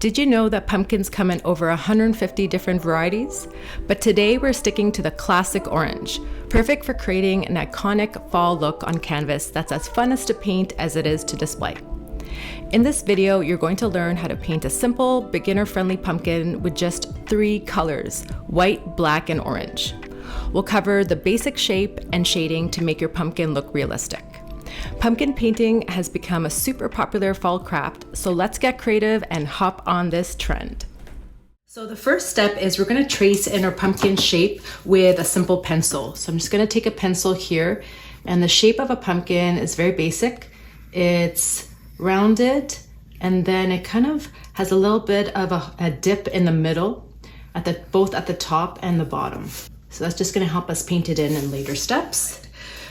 Did you know that pumpkins come in over 150 different varieties? But today we're sticking to the classic orange, perfect for creating an iconic fall look on canvas that's as fun as to paint as it is to display. In this video, you're going to learn how to paint a simple, beginner-friendly pumpkin with just 3 colors, white, black, and orange. We'll cover the basic shape and shading to make your pumpkin look realistic. Pumpkin painting has become a super popular fall craft, so let's get creative and hop on this trend. So the first step is we're going to trace in our pumpkin shape with a simple pencil. So I'm just going to take a pencil here, and the shape of a pumpkin is very basic. It's rounded, and then it kind of has a little bit of a dip in the middle, both at the top and the bottom. So that's just going to help us paint it in later steps.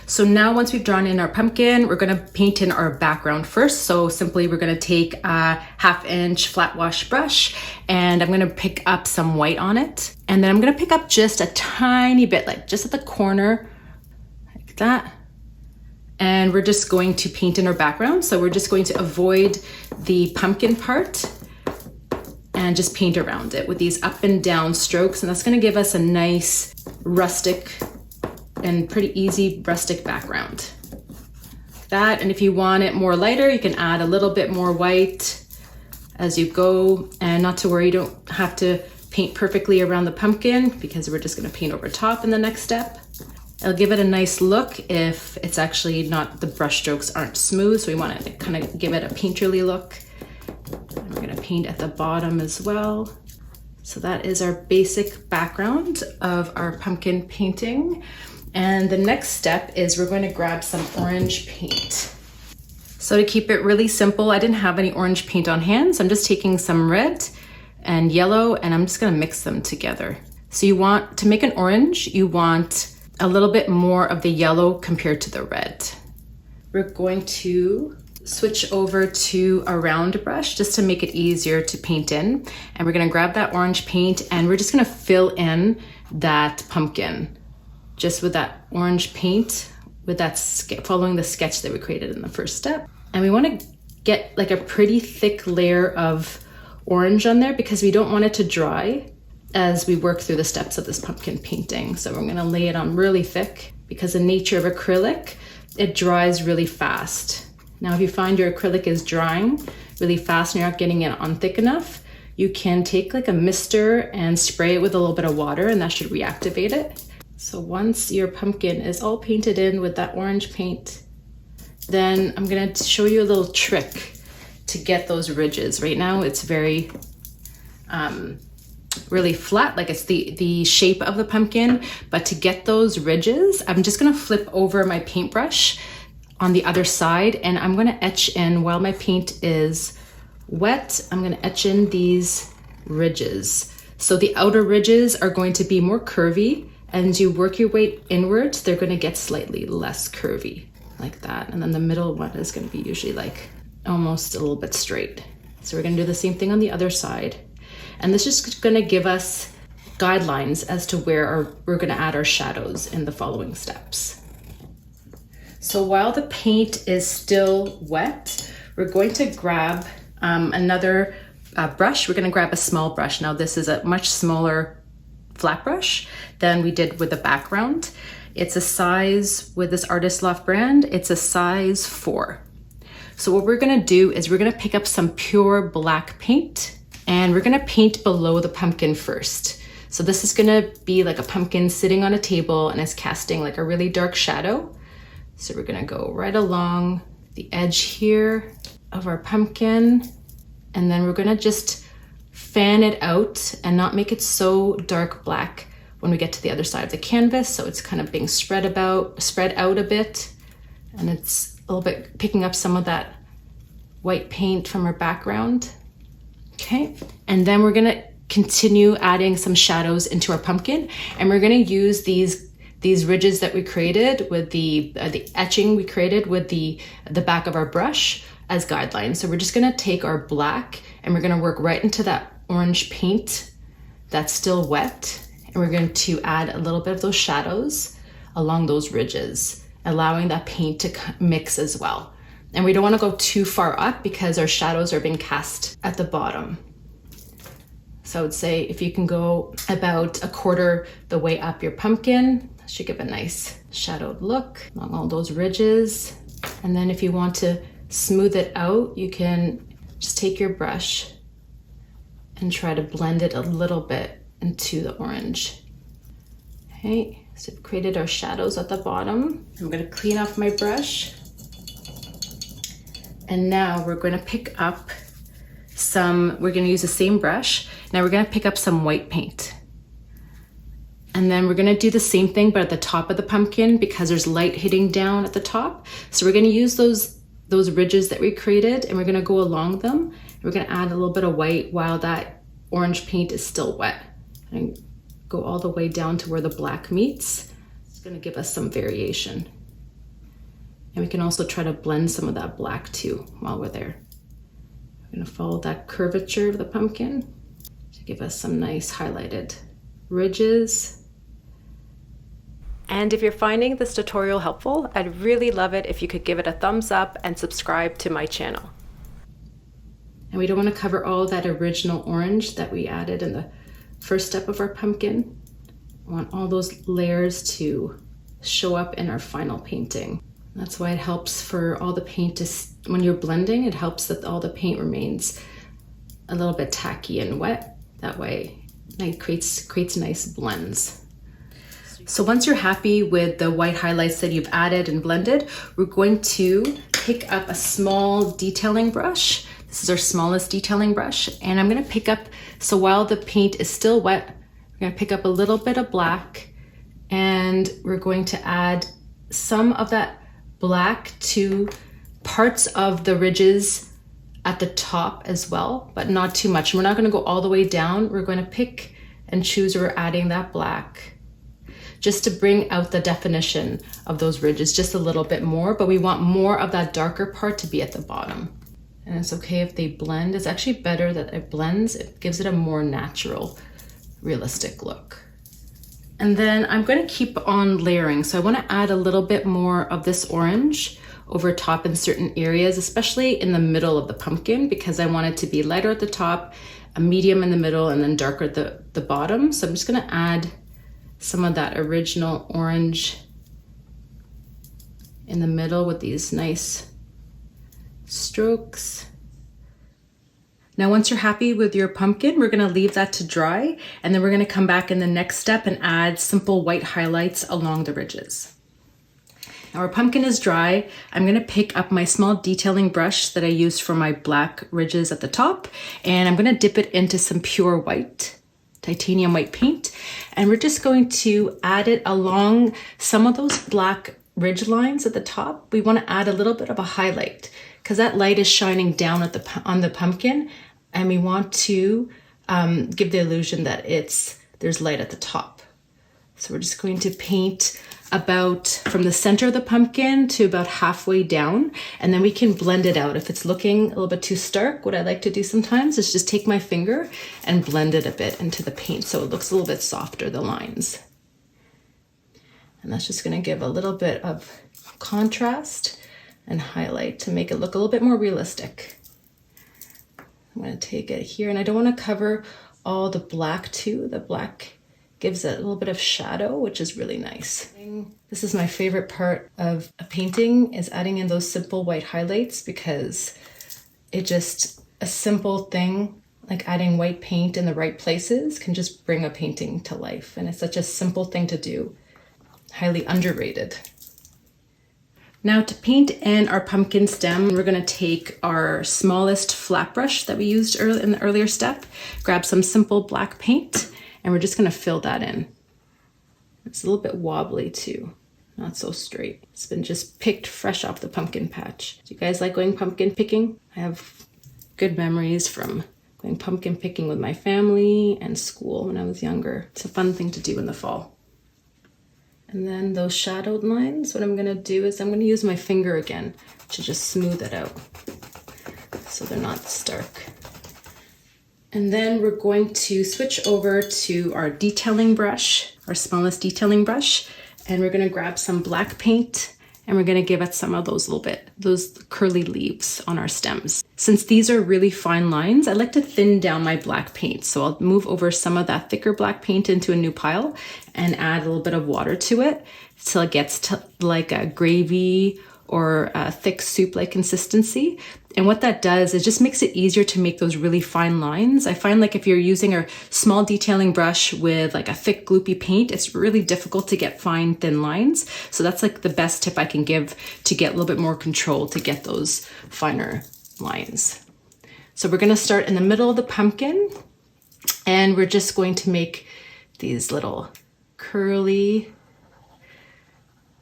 So now once we've drawn in our pumpkin, we're going to paint in our background first. So simply we're going to take a 1/2 inch flat wash brush, and I'm going to pick up some white on it. And then I'm going to pick up just a tiny bit, like just at the corner, like that. And we're just going to paint in our background. So we're just going to avoid the pumpkin part and just paint around it with these up and down strokes. And that's going to give us a nice rustic and pretty easy rustic background. That, and if you want it more lighter, you can add a little bit more white as you go. And not to worry, you don't have to paint perfectly around the pumpkin because we're just going to paint over top in the next step. It'll give it a nice look if it's actually not, the brush strokes aren't smooth, so we want to kind of give it a painterly look. And we're going to paint at the bottom as well. So that is our basic background of our pumpkin painting. And the next step is we're going to grab some orange paint. So to keep it really simple, I didn't have any orange paint on hand, so I'm just taking some red and yellow, and I'm just going to mix them together. So you want to make an orange, you want a little bit more of the yellow compared to the red. We're going to switch over to a round brush just to make it easier to paint in. And we're going to grab that orange paint, and we're just going to fill in that pumpkin just with that orange paint, with that following the sketch that we created in the first step. And we want to get like a pretty thick layer of orange on there because we don't want it to dry as we work through the steps of this pumpkin painting. So we're going to lay it on really thick because the nature of acrylic, it dries really fast. Now, if you find your acrylic is drying really fast and you're not getting it on thick enough, you can take like a mister and spray it with a little bit of water, and that should reactivate it. So once your pumpkin is all painted in with that orange paint, then I'm going to show you a little trick to get those ridges. Right now it's very really flat, like it's the shape of the pumpkin, but to get those ridges, I'm just going to flip over my paintbrush on the other side, and I'm going to etch in, while my paint is wet, I'm going to etch in these ridges. So the outer ridges are going to be more curvy, and as you work your way inwards, they're going to get slightly less curvy, like that. And then the middle one is going to be usually like almost a little bit straight. So we're going to do the same thing on the other side. And this is just going to give us guidelines as to where we're going to add our shadows in the following steps. So while the paint is still wet, we're going to grab another brush. We're going to grab a small brush. Now this is a much smaller flat brush than we did with the background. It's a size, with this Artist Loft brand, it's a size 4. So what we're going to do is we're going to pick up some pure black paint, and we're going to paint below the pumpkin first. So this is going to be like a pumpkin sitting on a table, and it's casting like a really dark shadow. So we're going to go right along the edge here of our pumpkin, and then we're going to just fan it out and not make it so dark black when we get to the other side of the canvas. So it's kind of being spread out a bit, and it's a little bit picking up some of that white paint from our background. Okay, and then we're gonna continue adding some shadows into our pumpkin, and we're gonna use these ridges that we created with the etching we created with the back of our brush as guidelines. So we're just gonna take our black, and we're gonna work right into that orange paint that's still wet, and we're going to add a little bit of those shadows along those ridges, allowing that paint to mix as well. And we don't want to go too far up because our shadows are being cast at the bottom. So I would say if you can go about a quarter the way up your pumpkin, that should give a nice shadowed look along all those ridges. And then if you want to smooth it out, you can just take your brush and try to blend it a little bit into the orange. Okay, so we've created our shadows at the bottom. I'm gonna clean off my brush. And now we're gonna pick up we're gonna use the same brush. Now we're gonna pick up some white paint. And then we're gonna do the same thing, but at the top of the pumpkin because there's light hitting down at the top. So we're gonna use those ridges that we created and we're gonna go along them. And we're gonna add a little bit of white while that orange paint is still wet. And go all the way down to where the black meets. It's gonna give us some variation. And we can also try to blend some of that black too while we're there. We're gonna follow that curvature of the pumpkin to give us some nice highlighted ridges. And if you're finding this tutorial helpful, I'd really love it if you could give it a thumbs up and subscribe to my channel. And we don't want to cover all that original orange that we added in the first step of our pumpkin. I want all those layers to show up in our final painting. That's why it helps for all the paint to, when you're blending, it helps that all the paint remains a little bit tacky and wet. That way it creates nice blends. So once you're happy with the white highlights that you've added and blended, we're going to pick up a small detailing brush. This is our smallest detailing brush. And I'm gonna pick up, so while the paint is still wet, we're gonna pick up a little bit of black and we're going to add some of that black to parts of the ridges at the top as well, but not too much. We're not gonna go all the way down. We're gonna pick and choose where we're adding that black just to bring out the definition of those ridges just a little bit more, but we want more of that darker part to be at the bottom. And it's okay if they blend. It's actually better that it blends. It gives it a more natural, realistic look. And then I'm going to keep on layering. So I want to add a little bit more of this orange over top in certain areas, especially in the middle of the pumpkin, because I want it to be lighter at the top, a medium in the middle, and then darker at the bottom. So I'm just going to add some of that original orange in the middle with these nice strokes. Now, once you're happy with your pumpkin, we're gonna leave that to dry, and then we're gonna come back in the next step and add simple white highlights along the ridges. Now our pumpkin is dry. I'm gonna pick up my small detailing brush that I used for my black ridges at the top, and I'm gonna dip it into some pure white, titanium white paint, and we're just going to add it along some of those black ridge lines at the top. We wanna add a little bit of a highlight, because that light is shining down on the pumpkin, and we want to give the illusion that there's light at the top. So we're just going to paint about from the center of the pumpkin to about halfway down, and then we can blend it out. If it's looking a little bit too stark, what I like to do sometimes is just take my finger and blend it a bit into the paint so it looks a little bit softer, the lines. And that's just going to give a little bit of contrast and highlight to make it look a little bit more realistic. I'm going to take it here, and I don't want to cover all the black too. The black gives it a little bit of shadow, which is really nice. This is my favorite part of a painting, is adding in those simple white highlights, because a simple thing like adding white paint in the right places can just bring a painting to life. And it's such a simple thing to do, highly underrated. Now to paint in our pumpkin stem, we're gonna take our smallest flat brush that we used in the earlier step, grab some simple black paint, and we're just gonna fill that in. It's a little bit wobbly too, not so straight. It's been just picked fresh off the pumpkin patch. Do you guys like going pumpkin picking? I have good memories from going pumpkin picking with my family and school when I was younger. It's a fun thing to do in the fall. And then those shadowed lines, what I'm gonna do is I'm gonna use my finger again to just smooth it out so they're not stark. And then we're going to switch over to our detailing brush, our smallest detailing brush, and we're gonna grab some black paint, and we're gonna give it some of those those curly leaves on our stems. Since these are really fine lines, I like to thin down my black paint. So I'll move over some of that thicker black paint into a new pile and add a little bit of water to it till it gets to like a gravy or a thick soup-like consistency. And what that does is just makes it easier to make those really fine lines. I find like if you're using a small detailing brush with like a thick gloopy paint, it's really difficult to get fine, thin lines. So that's like the best tip I can give to get a little bit more control to get those finer lines. So we're gonna start in the middle of the pumpkin, and we're just going to make these little curly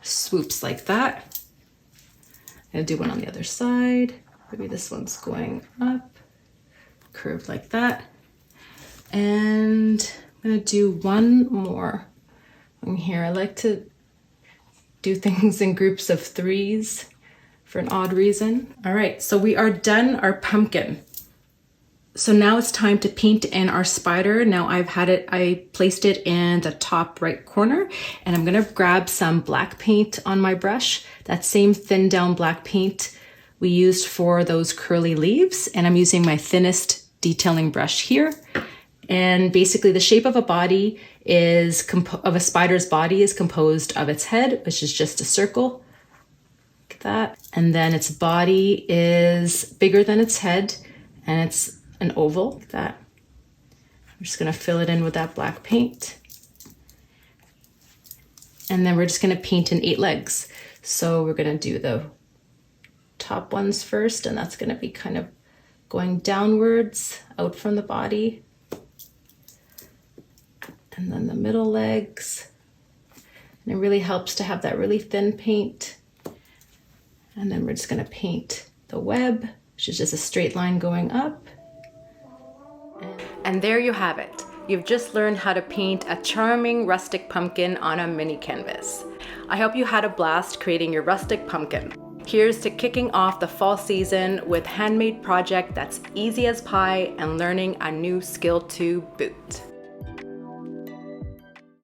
swoops like that. I'm gonna do one on the other side. Maybe this one's going up, curved like that. And I'm gonna do one more on here. I like to do things in groups of 3s for an odd reason. All right, so we are done our pumpkin. So now it's time to paint in our spider. Now I placed it in the top right corner, and I'm gonna grab some black paint on my brush, that same thin down black paint we used for those curly leaves, and I'm using my thinnest detailing brush here. And basically the shape of a body of a spider's body is composed of its head, which is just a circle, like that. And then its body is bigger than its head, and it's an oval like that. I'm just gonna fill it in with that black paint. And then we're just gonna paint in 8 legs. So we're gonna do the top ones first, and that's gonna be kind of going downwards out from the body. And then the middle legs. And it really helps to have that really thin paint. And then we're just gonna paint the web, which is just a straight line going up. And there you have it. You've just learned how to paint a charming rustic pumpkin on a mini canvas. I hope you had a blast creating your rustic pumpkin. Here's to kicking off the fall season with handmade project that's easy as pie and learning a new skill to boot.